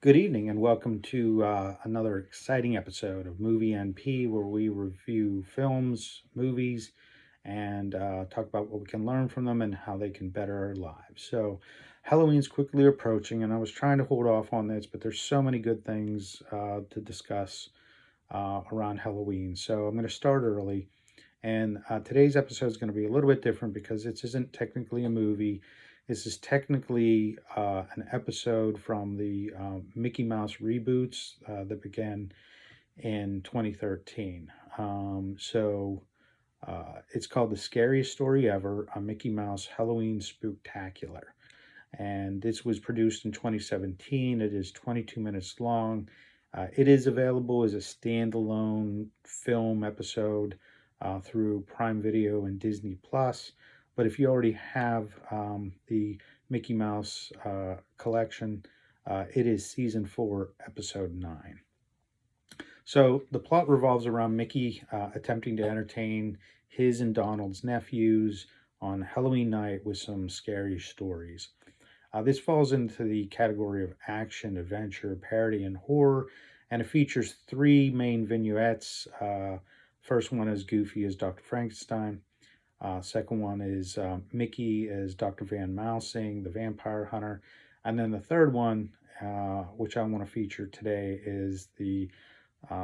Good evening, and welcome to another exciting episode of Movie NP, where we review films, movies, and talk about what we can learn from them and how they can better our lives. So, Halloween's quickly approaching, and I was trying to hold off on this, but there's so many good things to discuss around Halloween. So, I'm going to start early. And today's episode is going to be a little bit different because this isn't technically a movie. This is technically an episode from the Mickey Mouse reboots that began in 2013. It's called The Scariest Story Ever, a Mickey Mouse Halloween Spooktacular. And this was produced in 2017. It is 22 minutes long. It is available as a standalone film episode through Prime Video and Disney Plus. But if you already have the Mickey Mouse collection, it is season 4, episode 9. So the plot revolves around Mickey attempting to entertain his and Donald's nephews on Halloween night with some scary stories. This falls into the category of action, adventure, parody, and horror, and it features three main vignettes. First one is Goofy as Dr. Frankenstein. Second one is Mickey as Dr. Van Mousing, the vampire hunter. And then the third one, which I want to feature today, is the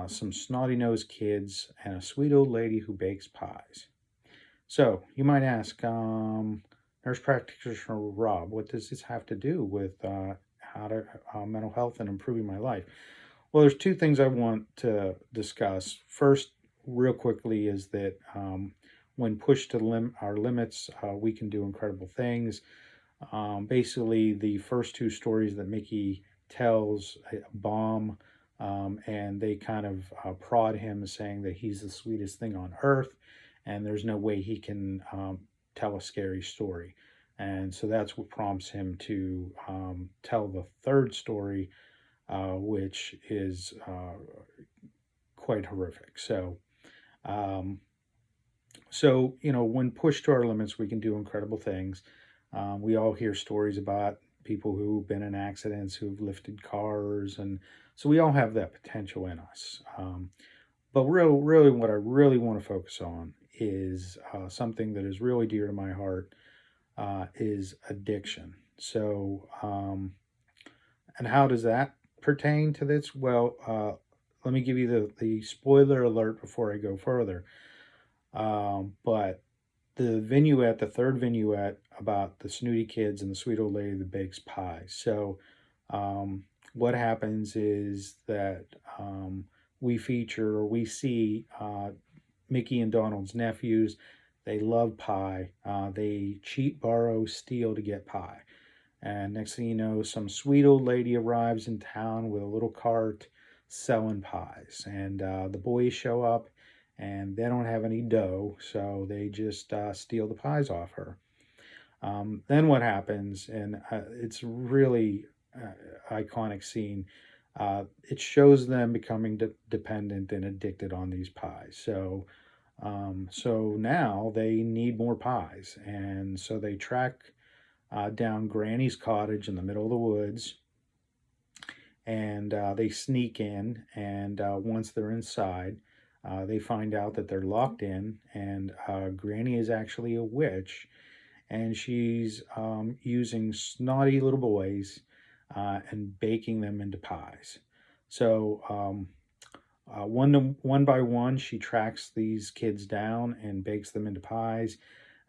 some snotty-nosed kids and a sweet old lady who bakes pies. So you might ask, Nurse Practitioner Rob, what does this have to do with how to mental health and improving my life? Well, there's two things I want to discuss. First, real quickly, is that when pushed to our limits, we can do incredible things. Basically, the first two stories that Mickey tells bomb, and they kind of prod him, saying that he's the sweetest thing on earth, and there's no way he can tell a scary story. And so that's what prompts him to tell the third story, which is quite horrific. Um, when pushed to our limits, we can do incredible things. We all hear stories about people who've been in accidents, who've lifted cars, and so we all have that potential in us. But really, what I really want to focus on is something that is really dear to my heart, is addiction. And how does that pertain to this? Well, let me give you the spoiler alert before I go further. But the third vignette about the snooty kids and the sweet old lady that bakes pies. So, what happens is that we see Mickey and Donald's nephews. They love pie. They cheat, borrow, steal to get pie. And next thing you know, some sweet old lady arrives in town with a little cart selling pies. And the boys show up and they don't have any dough, so they just steal the pies off her. Then what happens, and it's really iconic scene. It shows them becoming dependent and addicted on these pies. So now they need more pies, and so they track down Granny's cottage in the middle of the woods, and they sneak in. And once they're inside, they find out that they're locked in, and Granny is actually a witch, and she's using snotty little boys and baking them into pies. So one by one, she tracks these kids down and bakes them into pies.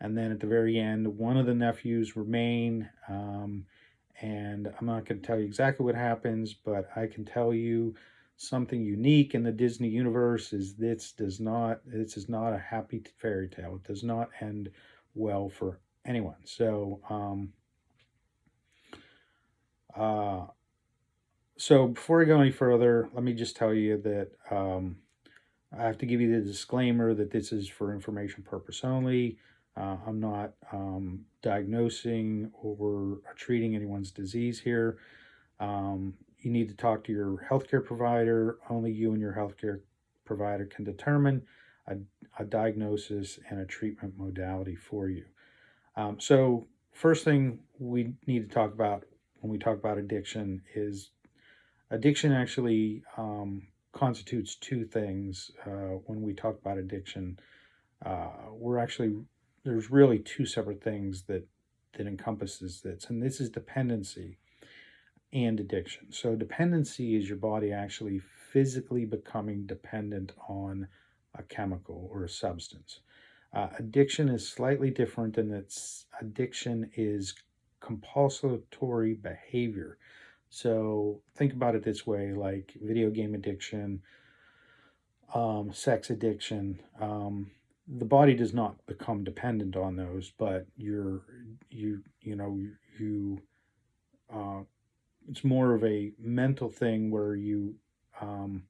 And then at the very end, one of the nephews remain. And I'm not going to tell you exactly what happens, but I can tell you something unique in the Disney universe is this is not a happy fairy tale. It does not end well for anyone. So before I go any further, let me just tell you that I have to give you the disclaimer that this is for information purpose only. I'm not diagnosing or treating anyone's disease here. You need to talk to your healthcare provider. Only you and your healthcare provider can determine a diagnosis and a treatment modality for you. So first thing we need to talk about when we talk about addiction is Addiction actually constitutes two things. When we talk about addiction, we're actually there's really two separate things that encompasses this, and this is dependency and addiction. So dependency is your body actually physically becoming dependent on a chemical or a substance. Addiction is slightly different in that addiction is compulsory behavior. So think about it this way, like video game addiction, sex addiction. The body does not become dependent on those, but you uh, it's more of a mental thing where you um,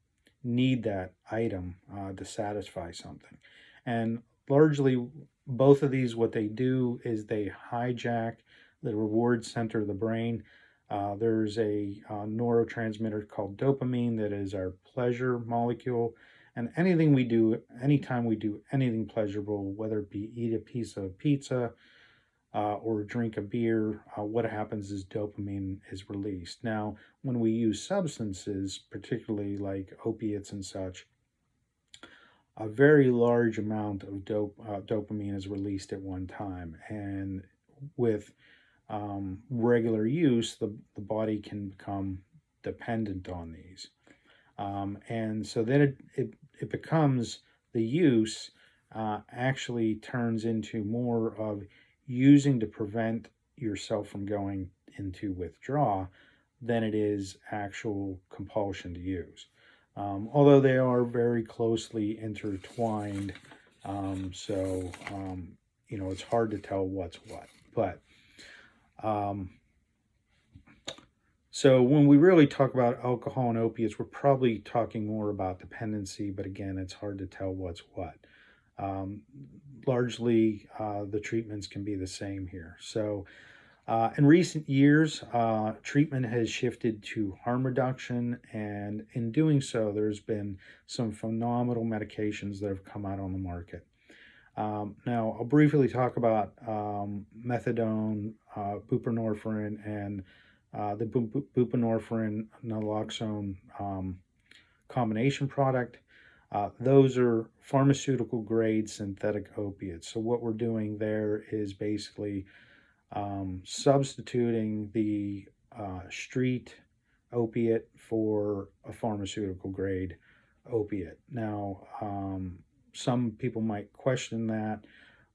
need that item to satisfy something. And largely, both of these, what they do is they hijack the reward center of the brain. There's a neurotransmitter called dopamine that is our pleasure molecule. And anything we do, anytime we do anything pleasurable, whether it be eat a piece of pizza, or drink a beer, what happens is dopamine is released. Now, when we use substances, particularly like opiates and such, a very large amount of dopamine is released at one time. And with regular use, the body can become dependent on these. And so then it becomes the use actually turns into more of using to prevent yourself from going into withdrawal than it is actual compulsion to use. Although they are very closely intertwined, so it's hard to tell what's what. But so when we really talk about alcohol and opiates, we're probably talking more about dependency, but again, it's hard to tell what's what. Um, Largely, the treatments can be the same here. So in recent years, treatment has shifted to harm reduction, and in doing so, there's been some phenomenal medications that have come out on the market. Now, I'll briefly talk about methadone, buprenorphine, and the buprenorphine naloxone combination product. Those are pharmaceutical grade synthetic opiates. So what we're doing there is basically substituting the street opiate for a pharmaceutical grade opiate. Now, some people might question that,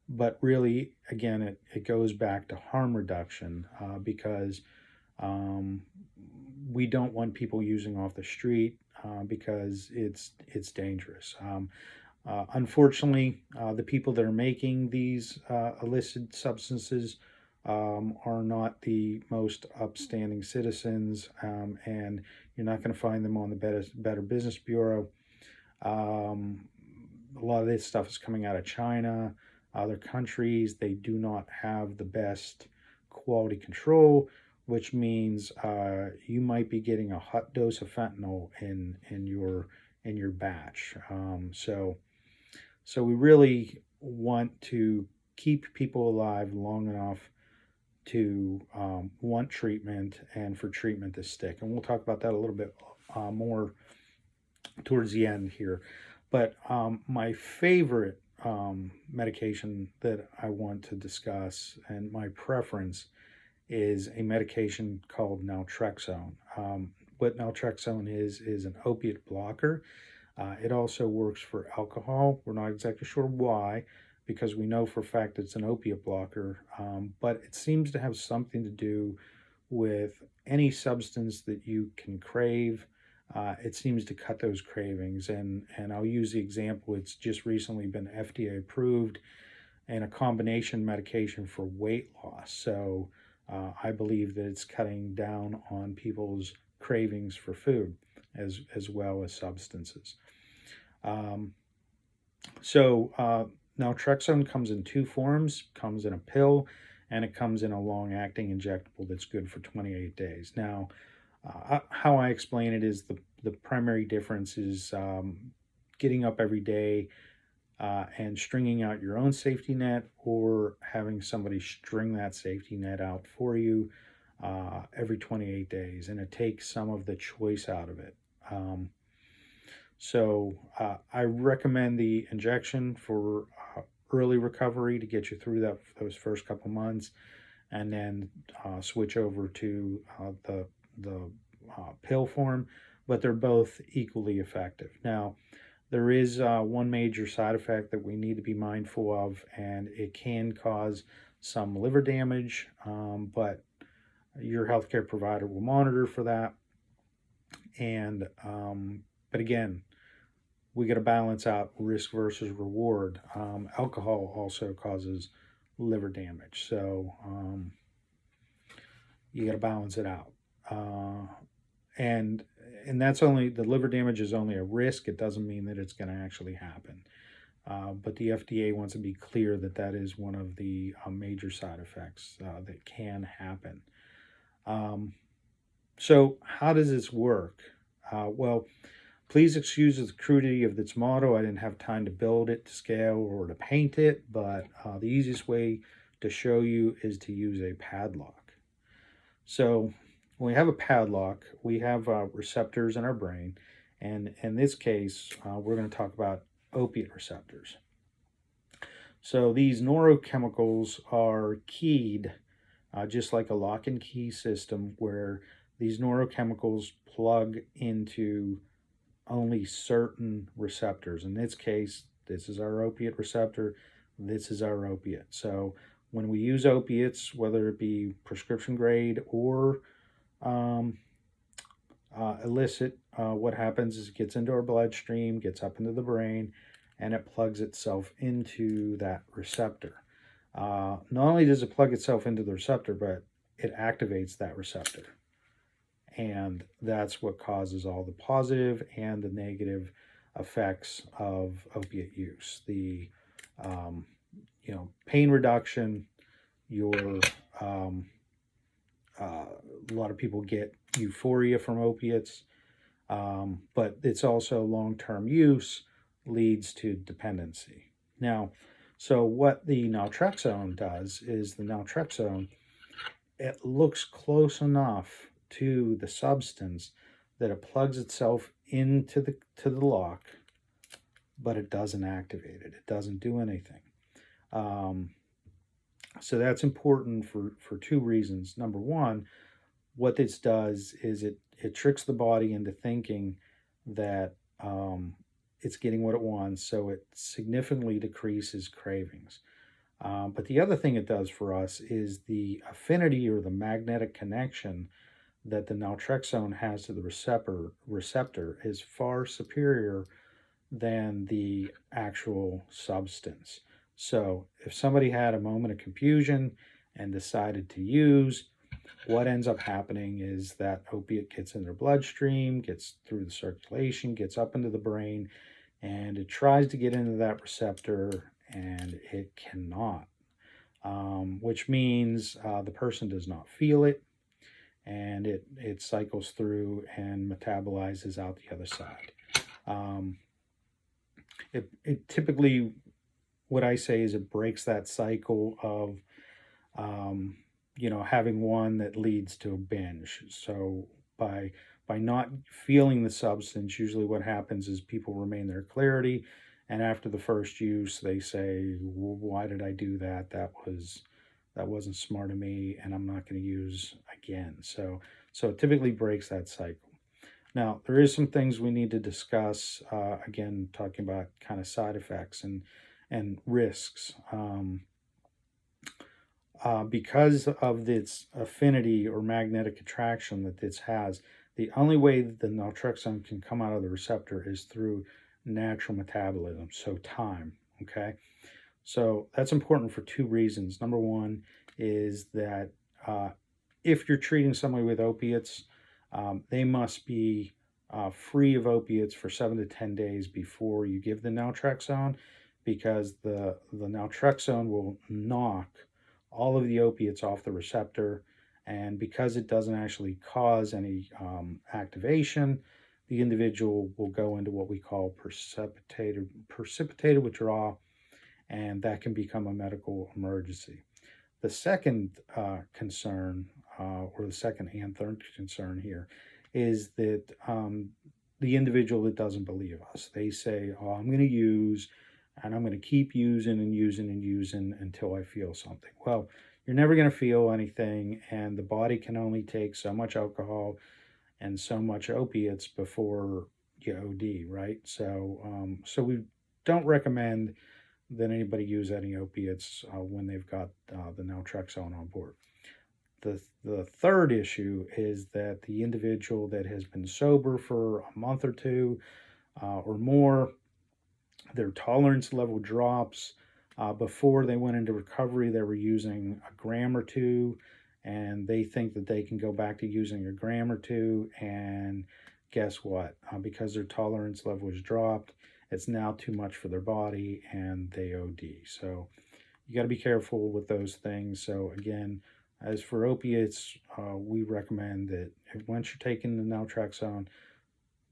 but really, again, it goes back to harm reduction because we don't want people using off the street because it's dangerous. Unfortunately, the people that are making these illicit substances are not the most upstanding citizens, and you're not going to find them on the Better Business Bureau. A lot of this stuff is coming out of China, other countries. They do not have the best quality control, which means you might be getting a hot dose of fentanyl in your batch. So we really want to keep people alive long enough to want treatment and for treatment to stick. And we'll talk about that a little bit more towards the end here. But my favorite medication that I want to discuss and my preference is a medication called Naltrexone. What Naltrexone is an opiate blocker. It also works for alcohol. We're not exactly sure why, because we know for a fact it's an opiate blocker, but it seems to have something to do with any substance that you can crave. It seems to cut those cravings, and I'll use the example. It's just recently been FDA approved and a combination medication for weight loss. So I believe that it's cutting down on people's cravings for food as well as substances. So naltrexone comes in two forms. Comes in a pill, and it comes in a long-acting injectable that's good for 28 days. Now, how I explain it is the primary difference is getting up every day and stringing out your own safety net, or having somebody string that safety net out for you. every 28 days, and it takes some of the choice out of it. So I recommend the injection for early recovery to get you through those first couple months, and then switch over to the pill form. But they're both equally effective. Now, there is one major side effect that we need to be mindful of, and it can cause some liver damage, but your healthcare provider will monitor for that. And but again, we got to balance out risk versus reward. Alcohol also causes liver damage, so you got to balance it out. And that's only, the liver damage is only a risk. It doesn't mean that it's going to actually happen. But the FDA wants to be clear that that is one of the major side effects that can happen. So how does this work? Well, please excuse the crudity of this motto. I didn't have time to build it to scale or to paint it, but the easiest way to show you is to use a padlock. So when we have a padlock, we have receptors in our brain, and in this case, we're going to talk about opiate receptors. So these neurochemicals are keyed, just like a lock and key system, where these neurochemicals plug into only certain receptors. In this case, this is our opiate receptor, this is our opiate. So when we use opiates, whether it be prescription grade or illicit, what happens is it gets into our bloodstream, gets up into the brain, and it plugs itself into that receptor. Not only does it plug itself into the receptor, but it activates that receptor. And that's what causes all the positive and the negative effects of opiate use. The pain reduction, a lot of people get euphoria from opiates, but it's also long-term use leads to dependency. Now, so what the naltrexone does is the naltrexone, it looks close enough to the substance that it plugs itself into the lock, but it doesn't activate it. It doesn't do anything. So that's important for two reasons. Number one, what this does is it tricks the body into thinking that it's getting what it wants, so it significantly decreases cravings. But the other thing it does for us is the affinity or the magnetic connection that the naltrexone has to the receptor is far superior than the actual substance. So if somebody had a moment of confusion and decided to use, what ends up happening is that opiate gets in their bloodstream, gets through the circulation, gets up into the brain, and it tries to get into that receptor, and it cannot, which means the person does not feel it, and it cycles through and metabolizes out the other side. It typically, what I say is it breaks that cycle of having one that leads to a binge. So by not feeling the substance, usually what happens is people remain their clarity, and after the first use, they say, well, "Why did I do that? That wasn't smart of me, and I'm not going to use again." So it typically breaks that cycle. Now, there is some things we need to discuss. Again, talking about kind of side effects and risks. Because of its affinity or magnetic attraction that this has, the only way that the naltrexone can come out of the receptor is through natural metabolism, so time, okay? So that's important for two reasons. Number one is that if you're treating somebody with opiates, they must be free of opiates for 7 to 10 days before you give the naltrexone, because the naltrexone will knock all of the opiates off the receptor, and because it doesn't actually cause any activation, the individual will go into what we call precipitated withdrawal, and that can become a medical emergency. The second concern or the second and third concern here, is that the individual that doesn't believe us, they say, oh, I'm going to use and I'm going to keep using and using and using until I feel something. Well, you're never going to feel anything, and the body can only take so much alcohol and so much opiates before you OD, right? So we don't recommend that anybody use any opiates when they've got the naltrexone on board. The third issue is that the individual that has been sober for a month or two or more, their tolerance level drops. Before they went into recovery, they were using a gram or two, and they think that they can go back to using a gram or two. And guess what? Because their tolerance level has dropped, it's now too much for their body, and they OD. So you got to be careful with those things. So again, as for opiates, we recommend that once you're taking the naltrexone,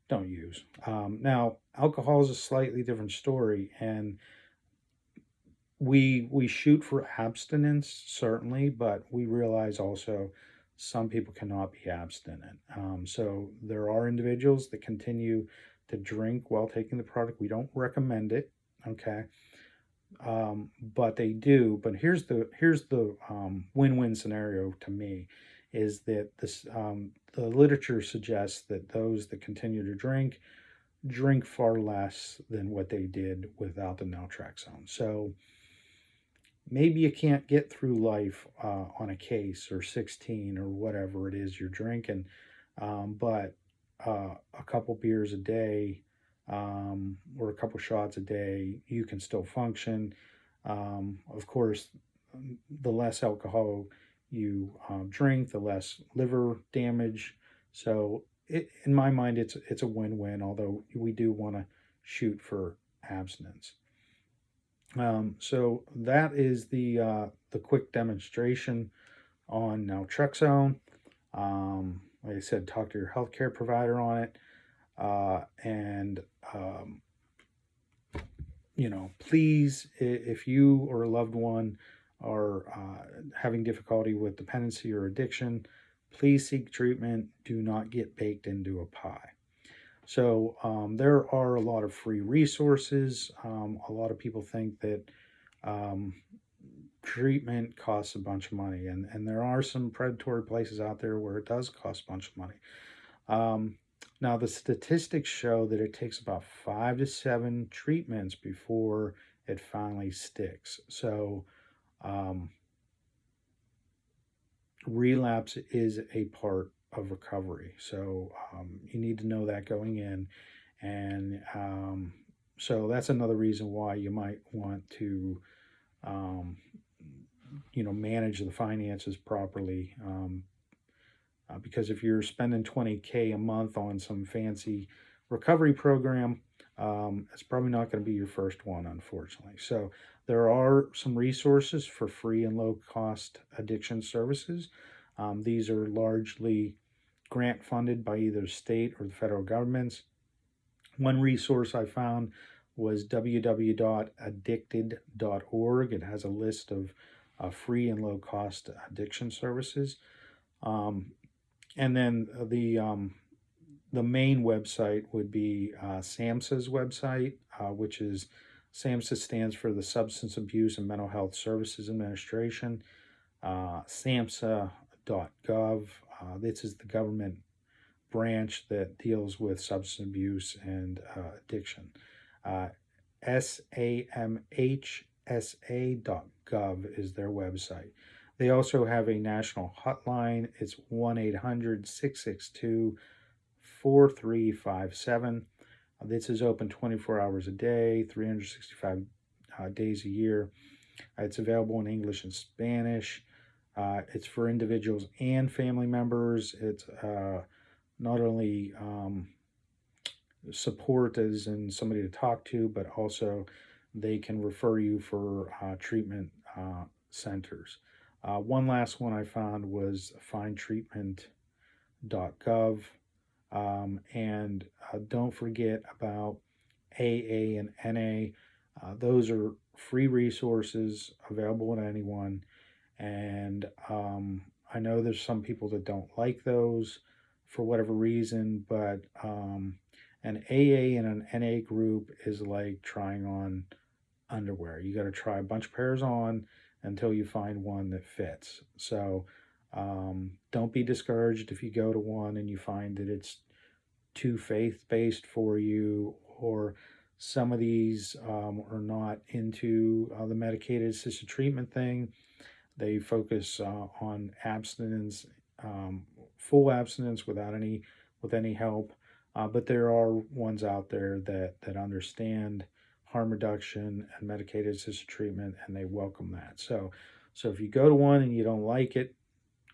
don't use. Now, alcohol is a slightly different story, and we shoot for abstinence certainly, but we realize also some people cannot be abstinent. So there are individuals that continue to drink while taking the product. We don't recommend it, okay? But they do. But here's the win-win scenario to me, is that this the literature suggests that those that continue to drink far less than what they did without the naltrexone. So maybe you can't get through life on a case or 16 or whatever it is you're drinking, but a couple beers a day or a couple shots a day, you can still function. Of course, the less alcohol you drink, the less liver damage. So in my mind, it's a win-win, although we do want to shoot for abstinence. So that is the quick demonstration on naltrexone. Like I said, talk to your healthcare provider on it, and please, if you or a loved one are having difficulty with dependency or addiction, please seek treatment. Do not get baked into a pie. So there are a lot of free resources. A lot of people think that treatment costs a bunch of money, and there are some predatory places out there where it does cost a bunch of money. Now, the statistics show that it takes about 5 to 7 treatments before it finally sticks. So relapse is a part of recovery. So you need to know that going in. And so that's another reason why you might want to, manage the finances properly. Because if you're spending $20K a month on some fancy recovery program, it's probably not going to be your first one, unfortunately. So there are some resources for free and low cost addiction services. These are largely grant funded by either state or the federal governments. One resource I found was www.addicted.org. It has a list of free and low cost addiction services. And then the main website would be SAMHSA's website, which is SAMHSA stands for the Substance Abuse and Mental Health Services Administration. SAMHSA.gov. This is the government branch that deals with substance abuse and addiction. SAMHSA.gov is their website. They also have a national hotline. It's 1-800-662-4357. This is open 24 hours a day, 365 days a year. It's available in English and Spanish. It's for individuals and family members. It's not only support as in somebody to talk to, but also they can refer you for treatment centers. One last one I found was findtreatment.gov. And don't forget about AA and NA. Those are free resources available to anyone. And I know there's some people that don't like those for whatever reason, but an AA and an NA group is like trying on underwear. You got to try a bunch of pairs on until you find one that fits. So don't be discouraged if you go to one and you find that it's too faith based for you, or some of these are not into the medicated assisted treatment thing. They focus on abstinence, full abstinence with any help. But there are ones out there that understand harm reduction and medicated assisted treatment, and they welcome that. So if you go to one and you don't like it,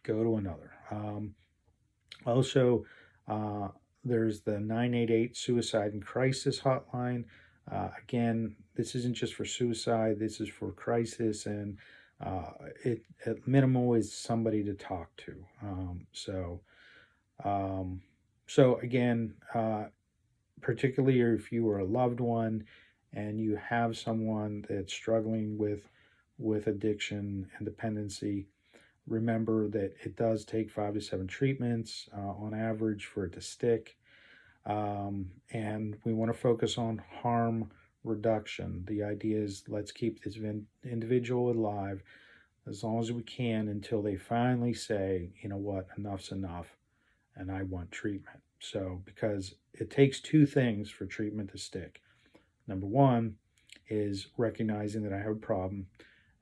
go to another. Also, there's the 988 Suicide and Crisis Hotline. Again, this isn't just for suicide. This is for crisis, and it at minimal is somebody to talk to. So again, particularly if you are a loved one and you have someone that's struggling with addiction and dependency, remember that it does take 5 to 7 treatments on average for it to stick. And we want to focus on harm reduction. The idea is, let's keep this individual alive as long as we can until they finally say, you know what, enough's enough and I want treatment. So, because it takes 2 things for treatment to stick. Number 1 is recognizing that I have a problem,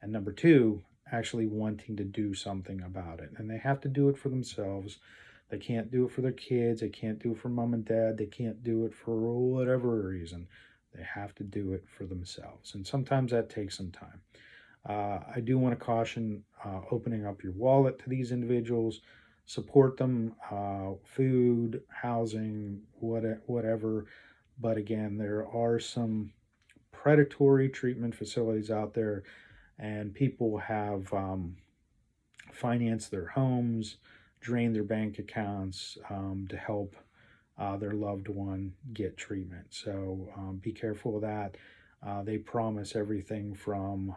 and number 2, actually wanting to do something about it. And they have to do it for themselves. They can't do it for their kids. They can't do it for mom and dad. They can't do it for whatever reason. They have to do it for themselves. And sometimes that takes some time. I do want to caution opening up your wallet to these individuals. Support them, food, housing, whatever. But again, there are some predatory treatment facilities out there, and people have financed their homes, drained their bank accounts to help their loved one get treatment. So be careful of that. They promise everything from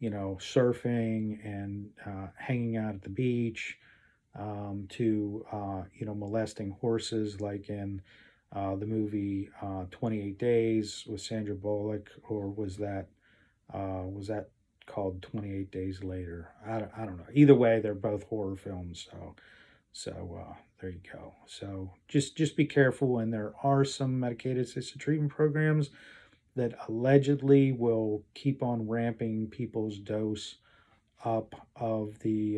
surfing and hanging out at the beach to molesting horses, like in the movie 28 Days with Sandra Bullock, or was that called 28 Days Later? I don't know. Either way, they're both horror films. So there you go. So just be careful. And there are some medicated assisted treatment programs that allegedly will keep on ramping people's dose up of the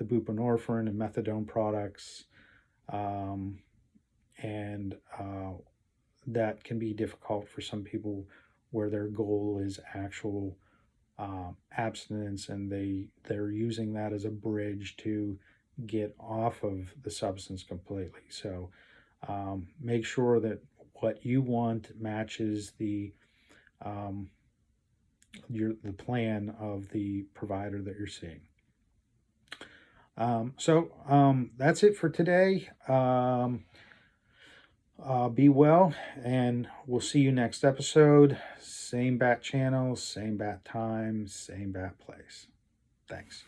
buprenorphine and methadone products, and that can be difficult for some people, where their goal is actual abstinence, and they're using that as a bridge to get off of the substance completely. So make sure that what you want matches the plan of the provider that you're seeing. So that's it for today. Be well, and we'll see you next episode. Same bat channel, same bat time, same bat place. Thanks.